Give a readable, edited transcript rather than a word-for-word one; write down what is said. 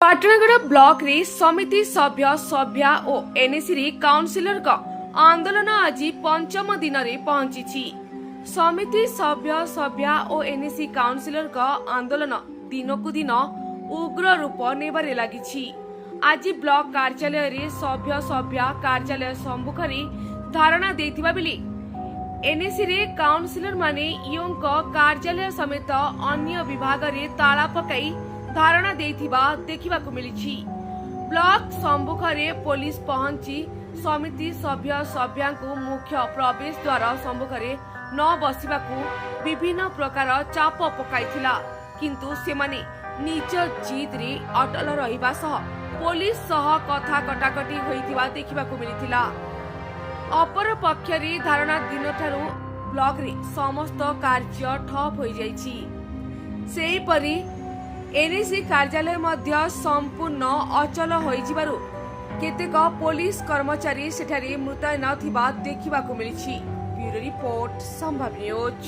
पाटणगढ़ block रे समिति सभ्य सभ्या और एनएसी रे काउंसिलर का आंदोलन आज पंचम दिन रे पहुंची। समिति सभ्य सभ्या और एनएसी काउंसिलर का आंदोलन दिनकु दिन उग्र रूप नेबारे लागिछि। आज ब्लॉक कार्यालय रे सभ्य सभ्या कार्यालय सम्मुख रे धारणा देथिबा बेले एनएसी रे काउंसिलर माने इयोंक कार्यालय समेत अन्य विभाग रे ताला पकाई धारणा देथिबा देखिबाकु मिलिछि। ब्लॉक सम्मुख रे पुलिस पहुंची समिति सभ्य सभ्यांकु मुख्य प्रवेश द्वार सम्मुख रे न बसिबाकु विभिन्न प्रकार चाप पकाइथिला, किंतु सेमाने निज जिद रे अटल रहिबा सह पुलिस सह कथा कटाकटी होइथिबा देखिबाकु मिलिथिला। अपर पक्ष रे धारणा दिन ठारू ब्लॉक रे समस्त कार्य ठप होई जाइछि। सेही परी एनएसी कार्यालय मध्य संपूर्ण अचल होइजिबारु केतेक पुलिस कर्मचारी सेठारे मुतयन थिबा देखिबाकु मिलिछि। ब्यूरो रिपोर्ट संभव न्यूज।